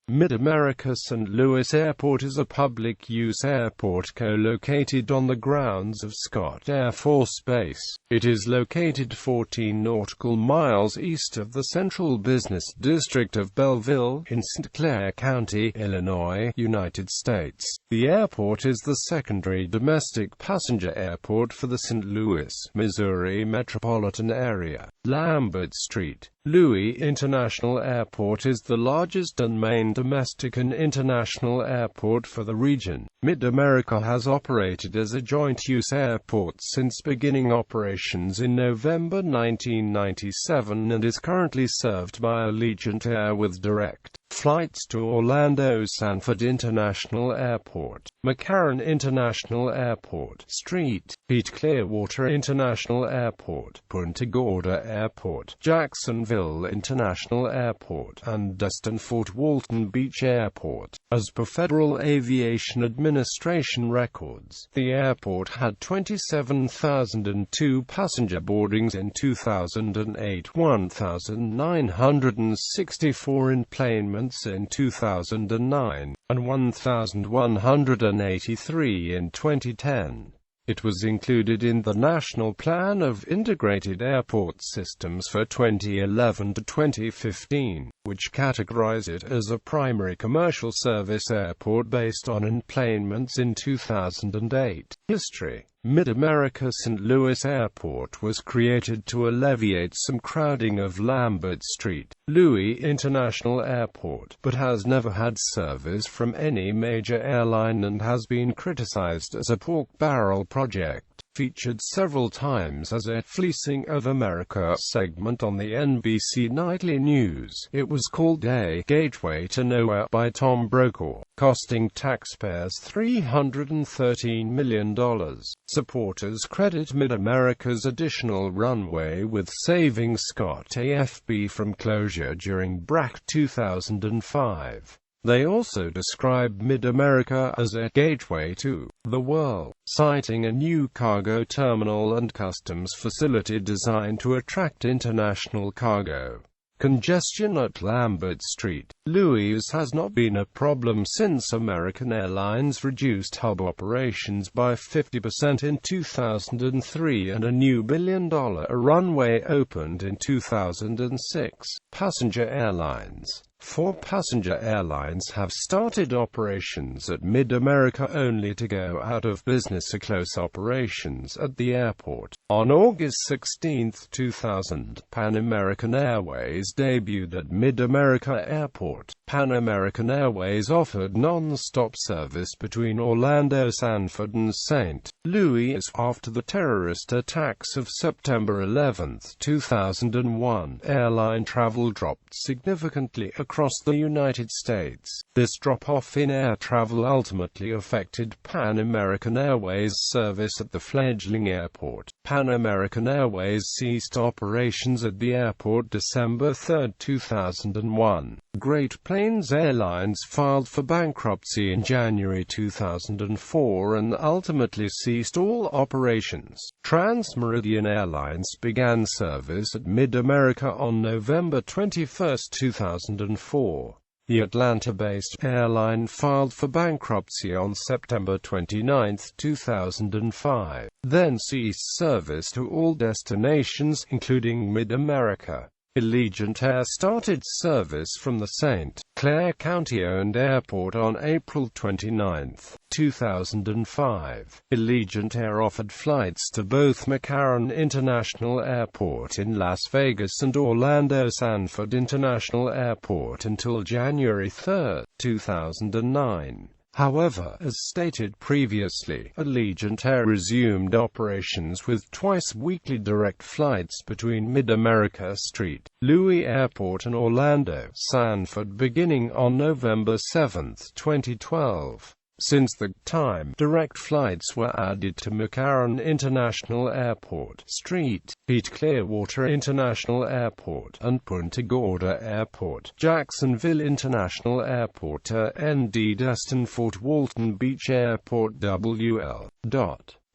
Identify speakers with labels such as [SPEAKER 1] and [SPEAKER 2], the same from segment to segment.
[SPEAKER 1] MidAmerica St. Louis Airport is a public-use airport co-located on the grounds of Scott Air Force Base. It is located 14 nautical miles east of the central business district of Belleville, in St.Clair County, Illinois, United States. The airport is the secondary domestic passenger airport for the St. Louis, Missouri metropolitan area. Lambert St. Louis International Airport is the largest and main domestic and international airport for the region. MidAmerica has operated as a joint-use airport since beginning operations in November 1997 and is currently served by Allegiant Air with direct flights to Orlando Sanford International Airport, McCarran International Airport, St. Pete Clearwater International Airport, Punta Gorda Airport, Jacksonville International Airport, and Destin-Fort Walton Beach Airport. As per Federal Aviation Administration records, the airport had 27,002 passenger boardings in 2008, 1,964 enplanements in 2009, and 1,183 in 2010. It was included in the National Plan of Integrated Airport Systems for 2011 to 2015, which categorized it as a primary commercial service airport based on enplanements in 2008. History: MidAmerica St. Louis Airport was created to alleviate some crowding of Lambert St. Louis International Airport, but has never had service from any major airline and has been criticized as a pork barrel project. Featured several times as a "Fleecing of America" segment on the NBC Nightly News. It was called a "gateway to nowhere" by Tom Brokaw, costing taxpayers $313 million. Supporters credit MidAmerica's additional runway with saving Scott AFB from closure during BRAC 2005. They also describe MidAmerica as a "gateway to the world," citing a new cargo terminal and customs facility designed to attract international cargo. Congestion at Lambert St. Louis has not been a problem since American Airlines reduced hub operations by 50% in 2003 and a new billion-dollar runway opened in 2006. Passenger airlines: 4 passenger airlines have started operations at MidAmerica only to go out of business or close operations at the airport. On August 16, 2000, Pan American Airways debuted at MidAmerica Airport. Pan American Airways offered non-stop service between Orlando Sanford and St. Louis after the terrorist attacks of September 11, 2001. Airline travel dropped significantly across the United States. This drop-off in air travel ultimately affected Pan American Airways' service at the fledgling airport. Pan American Airways ceased operations at the airport December 3, 2001. Great Plains Airlines filed for bankruptcy in January 2004 and ultimately ceased all operations. Trans-Meridian Airlines began service at MidAmerica on November 21, 2004. The Atlanta-based airline filed for bankruptcy on September 29, 2005, then ceased service to all destinations, including MidAmerica. Allegiant Air started service from the St. Clair County-owned airport on April 29, 2005. Allegiant Air offered flights to both McCarran International Airport in Las Vegas and Orlando Sanford International Airport until January 3, 2009. However, as stated previously, Allegiant Air resumed operations with twice-weekly direct flights between MidAmerica St. Louis Airport and Orlando Sanford beginning on November 7, 2012. Since that time, direct flights were added to McCarran International Airport, St. Pete Clearwater International Airport, and Punta Gorda Airport, Jacksonville International Airport, ND Destin-Fort Walton Beach Airport, WL.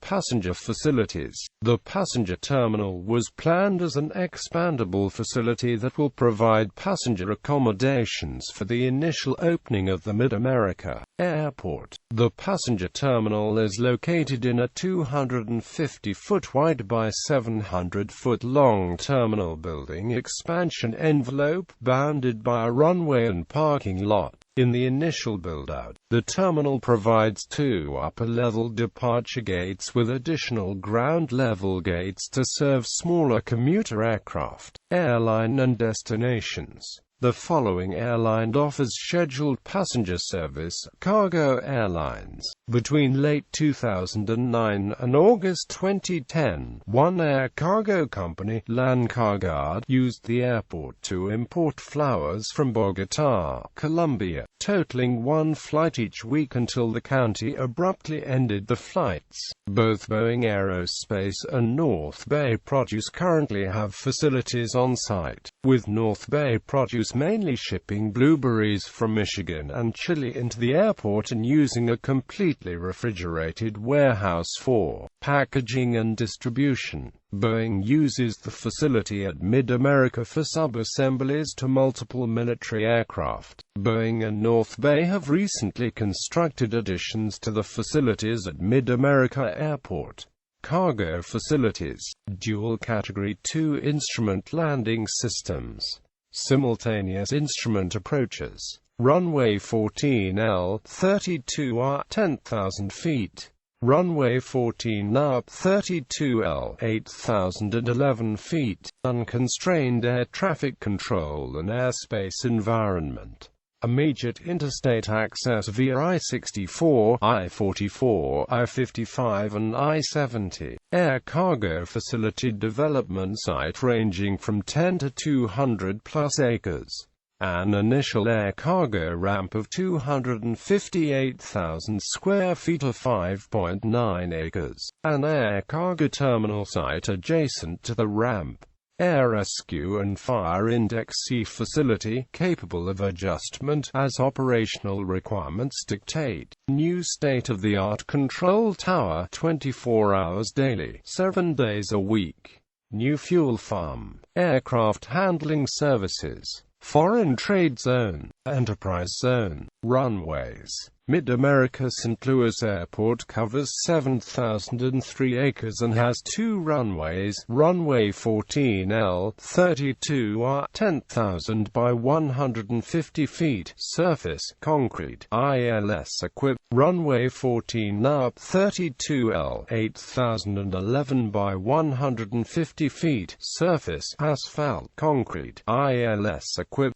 [SPEAKER 1] Passenger facilities. The passenger terminal was planned as an expandable facility that will provide passenger accommodations for the initial opening of the MidAmerica Airport. The passenger terminal is located in a 250-foot wide by 700-foot long terminal building expansion envelope bounded by a runway and parking lot. In the initial build-out, the terminal provides 2 upper-level departure gates with additional ground-level gates to serve smaller commuter aircraft, airline and destinations. The following airline offers scheduled passenger service: Cargo Airlines. Between late 2009 and August 2010, one air cargo company, LANcarguard, used the airport to import flowers from Bogotá, Colombia, totaling 1 flight each week until the county abruptly ended the flights. Both Boeing Aerospace and North Bay Produce currently have facilities on site, with North Bay Produce mainly shipping blueberries from Michigan and Chile into the airport and using a completely refrigerated warehouse for packaging and distribution. Boeing uses the facility at MidAmerica for sub-assemblies to multiple military aircraft. Boeing and North Bay have recently constructed additions to the facilities at MidAmerica Airport. Cargo facilities. Dual Category 2 instrument landing systems. Simultaneous instrument approaches. Runway 14L, 32R, 10,000 feet. Runway 14R, 32L, 8,011 feet. Unconstrained air traffic control and airspace environment. Immediate interstate access via I-64, I-44, I-55 and I-70. Air cargo facility development site ranging from 10 to 200 plus acres. An initial air cargo ramp of 258,000 square feet or 5.9 acres. An air cargo terminal site adjacent to the ramp. Air rescue and fire index C facility, capable of adjustment as operational requirements dictate. New state-of-the-art control tower, 24 hours daily, 7 days a week. New fuel farm. Aircraft handling services. Foreign trade zone. Enterprise zone. Runways. MidAmerica St. Louis Airport covers 7,003 acres and has 2 runways. Runway 14L, 32R, 10,000 by 150 feet, surface, concrete, ILS equipped. Runway 14R, 32L, 8,011 by 150 feet, surface, asphalt, concrete, ILS equipped.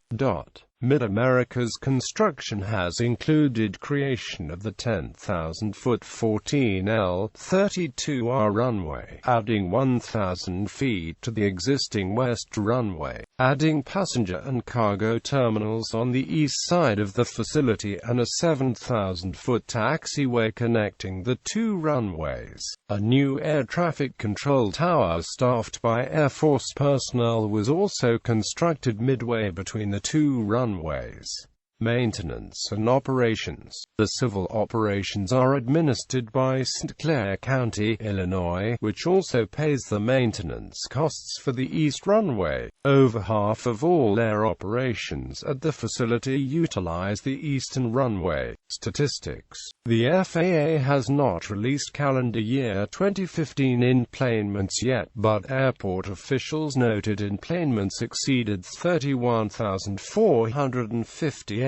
[SPEAKER 1] MidAmerica's construction has included creation of the 10,000-foot 14L, 32R runway, adding 1,000 feet to the existing west runway, adding passenger and cargo terminals on the east side of the facility and a 7,000-foot taxiway connecting the 2 runways. A new air traffic control tower staffed by Air Force personnel was also constructed midway between the 2 runways. Maintenance and operations. The civil operations are administered by St.Clair County, Illinois, which also pays the maintenance costs for the east runway. Over half of all air operations at the facility utilize the eastern runway. Statistics. The FAA has not released calendar year 2015 enplanements yet, but airport officials noted enplanements exceeded 31,458,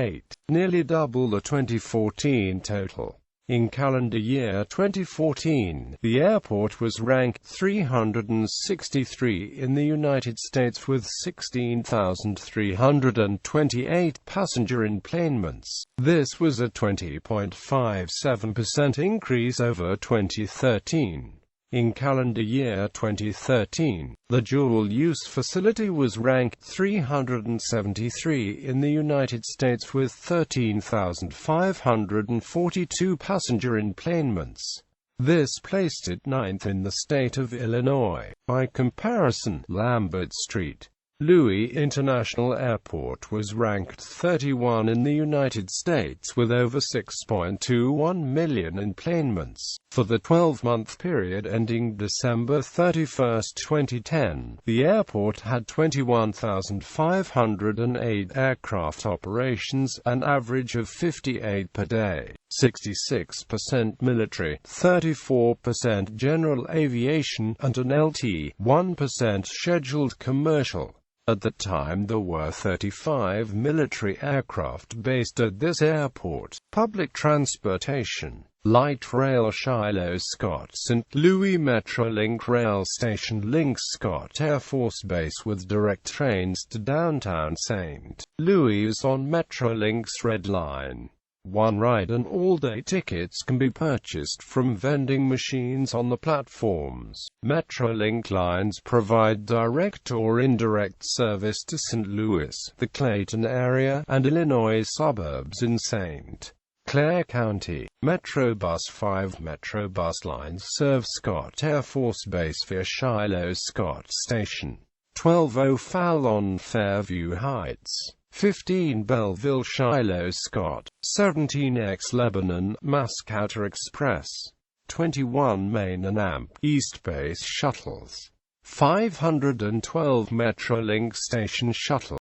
[SPEAKER 1] nearly double the 2014 total. In calendar year 2014, the airport was ranked 363 in the United States with 16,328 passenger enplanements. This was a 20.57% increase over 2013. In calendar year 2013, the dual-use facility was ranked 373 in the United States with 13,542 passenger enplanements. This placed it 9th in the state of Illinois. By comparison, Lambert Street, Louis International Airport was ranked 31 in the United States with over 6.21 million enplanements. For the 12-month period ending December 31, 2010, the airport had 21,508 aircraft operations, an average of 58 per day, 66% military, 34% general aviation, and an LT 1% scheduled commercial. At the time there were 35 military aircraft based at this airport. Public transportation: light rail Shiloh-Scott St. Louis Metrolink rail station links Scott Air Force Base with direct trains to downtown St. Louis on Metrolink's Red Line. One ride and all-day tickets can be purchased from vending machines on the platforms. Metrolink lines provide direct or indirect service to St. Louis, the Clayton area, and Illinois suburbs in St. Clair County. Metrobus 5 Metrobus lines serve Scott Air Force Base via Shiloh-Scott Station. 12 O'Fallon Fairview Heights, 15 Belleville Shiloh-Scott, 17X Lebanon Mascouter Express, 21 Main and Amp East Base shuttles, 512 Metrolink Station Shuttle.